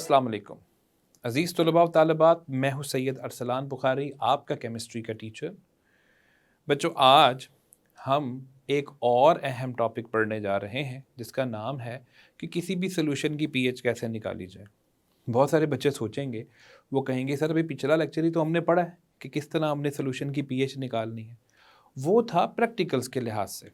अस्सलाम वालेकुम अज़ीज़ तलबा व तालिबात, मैं हूँ सैयद अरसलान बुखारी, आपका केमिस्ट्री का टीचर। बच्चों, आज हम एक और अहम टॉपिक पढ़ने जा रहे हैं जिसका नाम है कि किसी भी सोल्यूशन की पीएच कैसे निकाली जाए। बहुत सारे बच्चे सोचेंगे, वो कहेंगे सर अभी पिछला लेक्चर ही तो हमने पढ़ा है कि किस तरह हमने सोल्यूशन की पीएच निकालनी है। वो था प्रैक्टिकल्स के लिहाज से।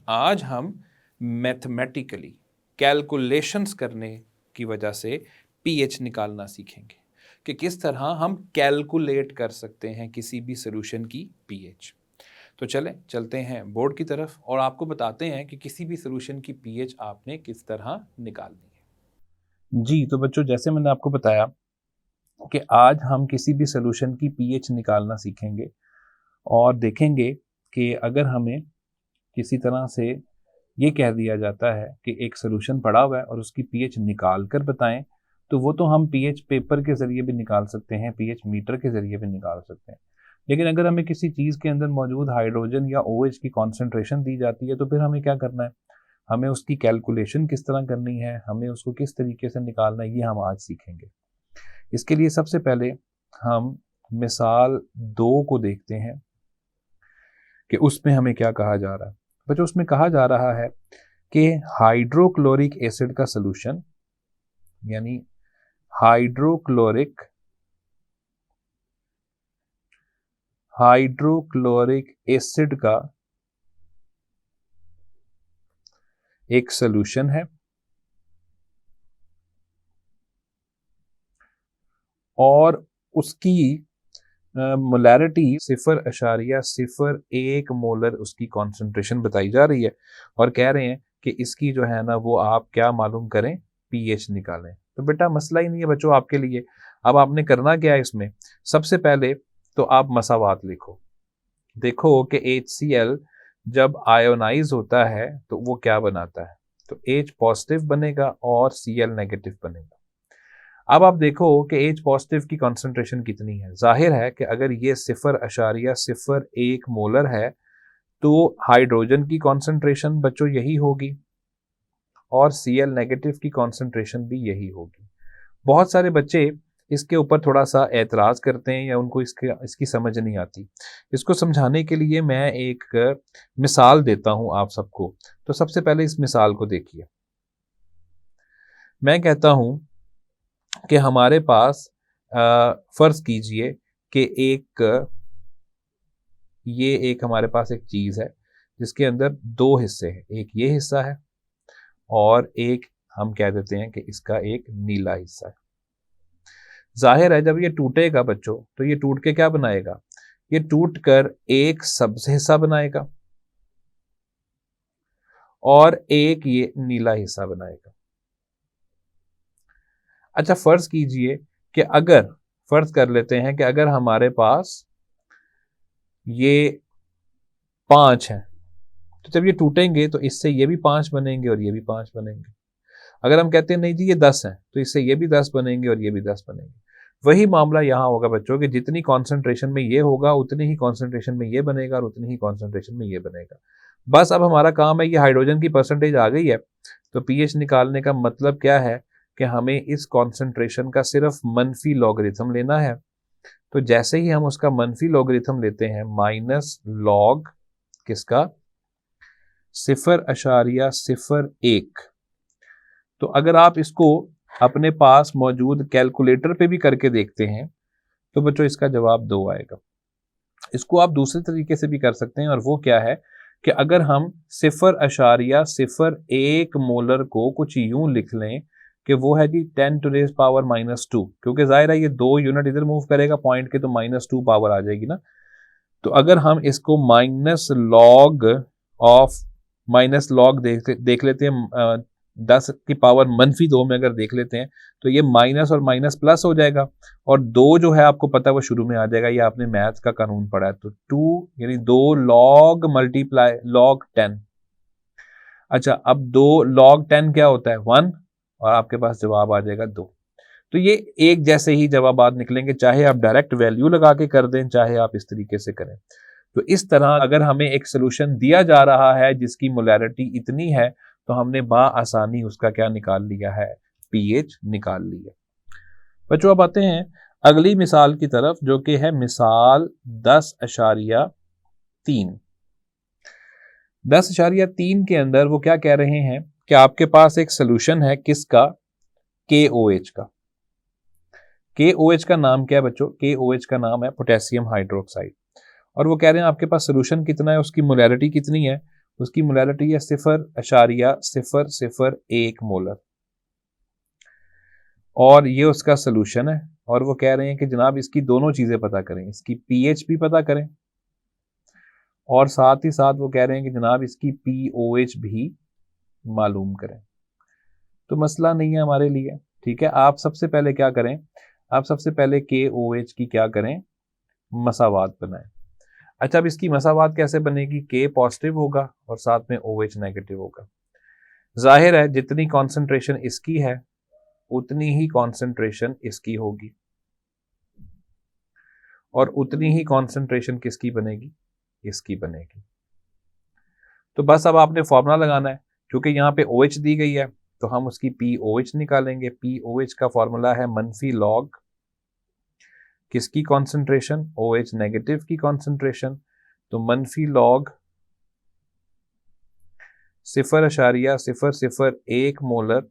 आज हम मैथमेटिकली कैलकुलेशंस करने की वजह से पीएच निकालना सीखेंगे कि किस तरह हम कैलकुलेट कर सकते हैं किसी भी सॉल्यूशन की पीएच। तो चलते हैं बोर्ड की तरफ और आपको बताते हैं कि किसी भी सॉल्यूशन की पीएच आपने किस तरह निकालनी है। जी तो बच्चों, जैसे मैंने आपको बताया कि आज हम किसी भी सॉल्यूशन की पीएच निकालना सीखेंगे और देखेंगे कि अगर हमें किसी तरह से ये कह दिया जाता है कि एक सॉल्यूशन पड़ा हुआ है और उसकी पीएच निकाल कर बताएं, तो वो तो हम पीएच पेपर के ज़रिए भी निकाल सकते हैं, पीएच मीटर के ज़रिए भी निकाल सकते हैं। लेकिन अगर हमें किसी चीज़ के अंदर मौजूद हाइड्रोजन या ओएच की कॉन्सेंट्रेशन दी जाती है, तो फिर हमें क्या करना है, हमें उसकी कैलकुलेशन किस तरह करनी है, हमें उसको किस तरीके से निकालना है, ये हम आज सीखेंगे। इसके लिए सबसे पहले हम मिसाल 2 को देखते हैं कि उसमें हमें क्या कहा जा रहा है। बच्चों, उसमें कहा जा रहा है कि हाइड्रोक्लोरिक एसिड का सॉल्यूशन, यानी हाइड्रोक्लोरिक एसिड का एक सॉल्यूशन है और उसकी मोलैरिटी 0.01 मोलर उसकी कॉन्सेंट्रेशन बताई जा रही है और कह रहे हैं कि इसकी जो है ना वो आप क्या मालूम करें, पीएच निकालें। तो बेटा मसला ही नहीं है बच्चों आपके लिए। अब आपने करना क्या है इसमें, सबसे पहले तो आप मसावात लिखो। देखो कि HCl जब आयोनाइज होता है तो वो क्या बनाता है, तो H पॉजिटिव बनेगा और Cl नेगेटिव बनेगा। अब आप देखो कि H पॉजिटिव की कॉन्सेंट्रेशन कितनी है। जाहिर है कि अगर ये 0.01 मोलर है तो हाइड्रोजन की कॉन्सेंट्रेशन बच्चों यही होगी और Cl नेगेटिव की कॉन्सेंट्रेशन भी यही होगी। बहुत सारे बच्चे इसके ऊपर थोड़ा सा एतराज़ करते हैं या उनको इसकी समझ नहीं आती। इसको समझाने के लिए मैं एक मिसाल देता हूं आप सबको। तो सबसे पहले इस मिसाल को देखिए। मैं कहता हूं कि हमारे पास फ़र्ज़ कीजिए कि एक हमारे पास एक चीज़ है जिसके अंदर 2 हिस्से हैं। एक ये हिस्सा है और एक हम कह देते हैं कि इसका एक नीला हिस्सा है। ज़ाहिर है जब ये टूटेगा बच्चों, तो ये टूट के क्या बनाएगा, ये टूट कर एक सब्ज़ हिस्सा बनाएगा और एक ये नीला हिस्सा बनाएगा। अच्छा, फ़र्ज़ कीजिए कि अगर फ़र्ज़ कर लेते हैं कि अगर हमारे पास ये 5 हैं, तो जब ये टूटेंगे तो इससे ये भी 5 बनेंगे और ये भी 5 बनेंगे। अगर हम कहते हैं नहीं जी ये 10 हैं, तो इससे ये भी 10 बनेंगे और ये भी 10 बनेंगे। वही मामला यहाँ होगा बच्चों कि जितनी कॉन्सेंट्रेशन में ये होगा उतनी ही कॉन्सेंट्रेशन में ये बनेगा और उतनी ही कॉन्सेंट्रेशन में ये बनेगा। बस अब हमारा काम है, ये हाइड्रोजन की परसेंटेज आ गई है, तो पीएच निकालने का मतलब क्या है कि हमें इस कॉन्सेंट्रेशन का सिर्फ मनफी लॉगरिथम लेना है। तो जैसे ही हम उसका मनफी लॉगरिथम लेते हैं, माइनस लॉग किसका, 0.01। तो अगर आप इसको अपने पास मौजूद कैलकुलेटर पे भी करके देखते हैं तो बच्चों इसका जवाब 2 आएगा। इसको आप दूसरे तरीके से भी कर सकते हैं और वो क्या है कि अगर हम 0.01 मोलर को कुछ यूं लिख लें कि वो है जी 10⁻⁻², क्योंकि जाहिर है ये 2 यूनिट इधर मूव करेगा पॉइंट के, तो -2 पावर आ जाएगी ना। तो अगर हम इसको माइनस लॉग देख लेते हैं 10 की पावर -2 में अगर देख लेते हैं तो ये माइनस और माइनस प्लस हो जाएगा और 2 जो है आपको पता है वो शुरू में आ जाएगा। ये आपने मैथ का कानून पढ़ा है। तो 2 यानी 2 लॉग मल्टीप्लाई लॉग 10। अच्छा, अब 2 लॉग 10 क्या होता है, 1, और आपके पास जवाब आ जाएगा 2। तो ये एक जैसे ही जवाब निकलेंगे, चाहे आप डायरेक्ट वैल्यू लगा के कर दें, चाहे आप इस तरीके से करें। तो इस तरह अगर हमें एक सोल्यूशन दिया जा रहा है जिसकी मोलैरिटी इतनी है, तो हमने बआसानी उसका क्या निकाल लिया है, पीएच निकाल लिया। बच्चों अब आते हैं अगली मिसाल की तरफ, जो कि है मिसाल 10.3। 10.3 के अंदर वो क्या कह रहे हैं कि आपके पास एक सोल्यूशन है किसका, KOH का। KOH का नाम क्या है बच्चों, KOH का नाम है पोटेशियम हाइड्रोक्साइड। और वो कह रहे हैं आपके पास सोल्यूशन कितना है, उसकी मोलैरिटी कितनी है, उसकी मोलैरिटी है 0.001 मोलर, और ये उसका सोल्यूशन है। और वो कह रहे हैं कि जनाब इसकी दोनों चीज़ें पता करें, इसकी pH भी पता करें, और साथ ही साथ वो कह रहे हैं कि जनाब इसकी POH भी मालूम करें। तो मसला नहीं है हमारे लिए, ठीक है। आप सबसे पहले क्या करें, आप सबसे पहले KOH की क्या करें, मसावात बनाएं। अच्छा, अब इसकी मसावात कैसे बनेगी, K पॉजिटिव होगा और साथ में OH नेगेटिव होगा। जाहिर है जितनी कॉन्सेंट्रेशन इसकी है उतनी ही कॉन्सेंट्रेशन इसकी होगी, और उतनी ही कॉन्सेंट्रेशन किसकी बनेगी, इसकी बनेगी। तो बस अब आपने फॉर्मूला लगाना है, क्योंकि यहाँ पे OH दी गई है तो हम उसकी POH निकालेंगे। POH का फॉर्मूला है मनफी लॉग किसकी कॉन्सेंट्रेशन, OH नेगेटिव की कॉन्सेंट्रेशन। तो मनफी लॉग 0.001 मोलर।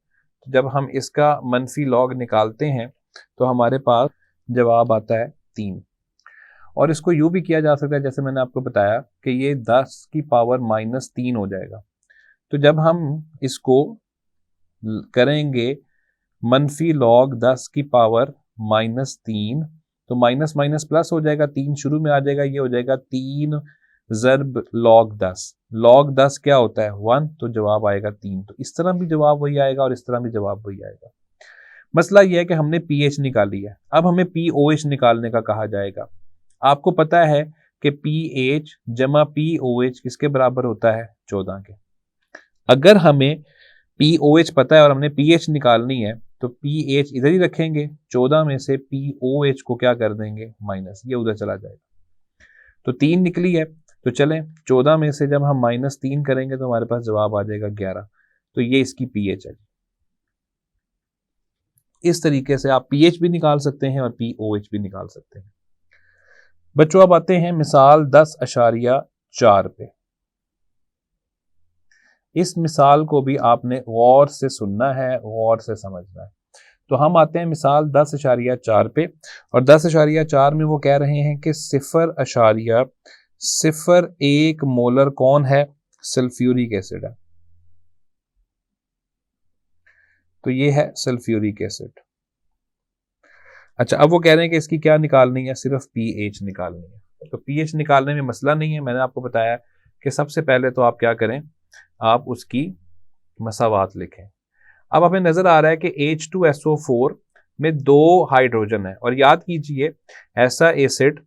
जब हम इसका मनफी लॉग निकालते हैं तो हमारे पास जवाब आता है 3। और इसको यूं भी किया जा सकता है, जैसे मैंने आपको बताया कि ये 10 की पावर -3 हो जाएगा। तो जब हम इसको करेंगे मनफी लॉग 10 की पावर -3, तो माइनस माइनस प्लस हो जाएगा, 3 शुरू में आ जाएगा, ये हो जाएगा 3 ज़र्ब लॉग 10। लॉग 10 क्या होता है, 1, तो जवाब आएगा 3। तो इस तरह भी जवाब वही आएगा और इस तरह भी जवाब वही आएगा। मसला यह है कि हमने pH निकाली है, अब हमें POH निकालने का कहा जाएगा। आपको पता है कि pH जमा POH किसके बराबर होता है, 14 के। अगर हमें POH पता है और हमने pH निकालनी है तो pH इधर ही रखेंगे, 14 में से POH को क्या कर देंगे, माइनस, ये उधर चला जाएगा। तो 3 निकली है, तो चलें 14 में से जब हम -3 करेंगे तो हमारे पास जवाब आ जाएगा 11। तो ये इसकी pH है। इस तरीके से आप pH भी निकाल सकते हैं और POH भी निकाल सकते हैं। बच्चों अब आते हैं मिसाल 10.4 पे। इस मिसाल को भी आपने गौर से सुनना है, गौर से समझना है। तो हम आते हैं मिसाल 10.4 पे, और 10.4 में वो कह रहे हैं कि 0.01 मोलर कौन है, सल्फ्यूरिक एसिड है। तो ये है सल्फ्यूरिक एसिड। अच्छा, अब वो कह रहे हैं कि इसकी क्या निकालनी है, सिर्फ pH निकालनी है। तो pH निकालने में मसला नहीं है, मैंने आपको बताया कि सबसे पहले तो आप क्या करें, आप उसकी मसावात लिखें। अब हमें नजर आ रहा है कि H2SO4 में 2 हाइड्रोजन है, और याद कीजिए ऐसा एसिड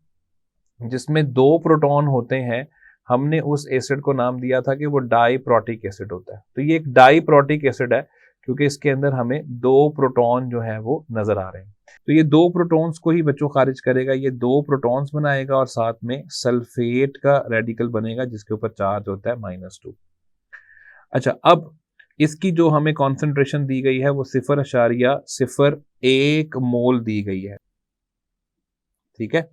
जिसमें 2 प्रोटॉन होते हैं, हमने उस एसिड को नाम दिया था कि वो डाइप्रोटिक एसिड होता है। तो ये एक डाइप्रोटिक एसिड है क्योंकि इसके अंदर हमें 2 प्रोटॉन जो है वो नजर आ रहे हैं। तो ये 2 प्रोटॉन्स को ही बच्चों खारिज करेगा, ये 2 प्रोटॉन्स बनाएगा और साथ में सल्फेट का रेडिकल बनेगा जिसके ऊपर चार्ज होता है -2। अच्छा, अब इसकी जो हमें कॉन्सेंट्रेशन दी गई है वो 0.01 मोल दी गई है, ठीक है।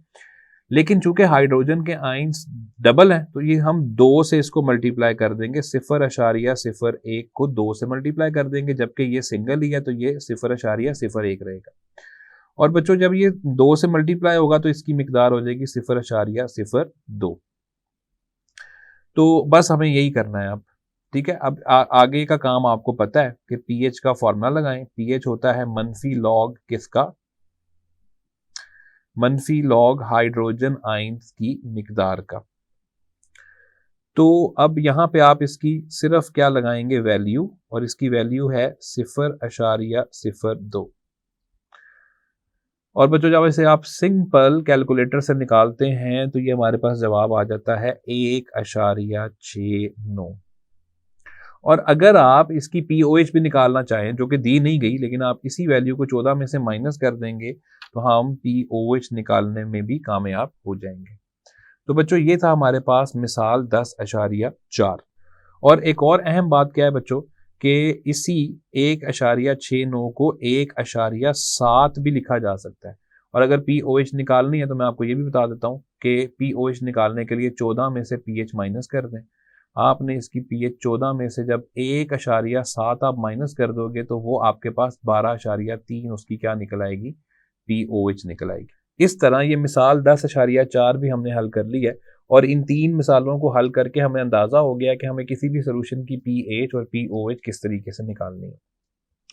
लेकिन चूंकि हाइड्रोजन के आयंस डबल हैं तो ये हम 2 से इसको मल्टीप्लाई कर देंगे, 0.01 को 2 से मल्टीप्लाई कर देंगे, जबकि ये सिंगल ही है तो ये 0.01 रहेगा। और बच्चों जब ये 2 से मल्टीप्लाई होगा तो इसकी मिकदार हो जाएगी 0.02। तो बस हमें यही करना है अब, ठीक है। अब आगे का काम आपको पता है कि pH का फॉर्मूला लगाएं। pH होता है मनफी लॉग किसका, मनफी लॉग हाइड्रोजन आयंस की मिकदार का। तो अब यहां पे आप इसकी सिर्फ क्या लगाएंगे, वैल्यू, और इसकी वैल्यू है 0.02। और बच्चों जब इसे आप सिंपल कैलकुलेटर से निकालते हैं तो ये हमारे पास जवाब आ जाता है 1.69। और अगर आप इसकी POH भी निकालना चाहें, जो कि दी नहीं गई, लेकिन आप इसी वैल्यू को 14 में से माइनस कर देंगे तो हम POH निकालने में भी कामयाब हो जाएंगे। तो बच्चों ये था हमारे पास मिसाल 10.4। और एक और अहम बात क्या है बच्चों कि इसी 1.69 को 1.7 भी लिखा जा सकता है। और अगर POH निकालनी है तो मैं आपको ये भी बता देता हूँ कि POH निकालने के लिए 14 में से pH माइनस कर दें। आपने इसकी pH 14 में से जब 1.7 आप माइनस कर दोगे तो वो आपके पास 12.3 उसकी क्या निकल आएगी, POH निकल आएगी। इस तरह ये मिसाल 10.4 भी हमने हल कर ली है और इन 3 मिसालों को हल करके हमें अंदाज़ा हो गया कि हमें किसी भी सोल्यूशन की pH और POH किस तरीके से निकालनी है।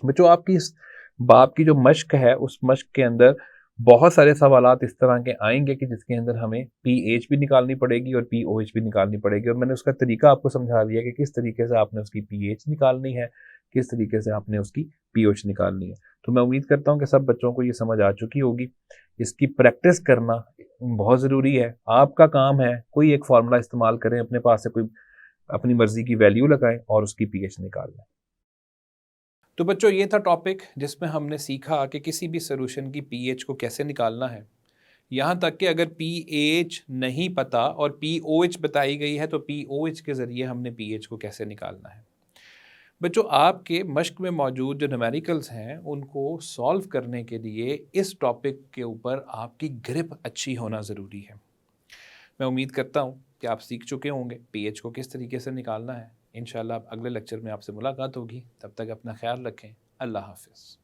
बच्चों, आपकी इस बाप की जो मश्क है उस मश्क के अंदर बहुत सारे सवालात इस तरह के आएंगे कि जिसके अंदर हमें pH भी निकालनी पड़ेगी और POH भी निकालनी पड़ेगी, और मैंने उसका तरीका आपको समझा दिया कि किस तरीके से आपने उसकी pH निकालनी है, किस तरीके से आपने उसकी POH निकालनी है। तो मैं उम्मीद करता हूँ कि सब बच्चों को ये समझ आ चुकी होगी। इसकी प्रैक्टिस करना बहुत ज़रूरी है। आपका काम है कोई एक फार्मूला इस्तेमाल करें, अपने पास से कोई अपनी मर्जी की वैल्यू लगाएं और उसकी pH निकाल लें। तो बच्चों, ये था टॉपिक जिसमें हमने सीखा कि किसी भी सोल्यूशन की pH को कैसे निकालना है। यहाँ तक कि अगर pH नहीं पता और POH बताई गई है तो POH के ज़रिए हमने pH को कैसे निकालना है। बच्चों, आपके मश्क में मौजूद जो न्यूमेरिकल्स हैं उनको सॉल्व करने के लिए इस टॉपिक के ऊपर आपकी ग्रिप अच्छी होना ज़रूरी है। मैं उम्मीद करता हूँ कि आप सीख चुके होंगे pH को किस तरीके से निकालना है। इंशाल्लाह अगले लेक्चर में आपसे मुलाकात होगी। तब तक अपना ख्याल रखें। अल्लाह हाफ़िज़।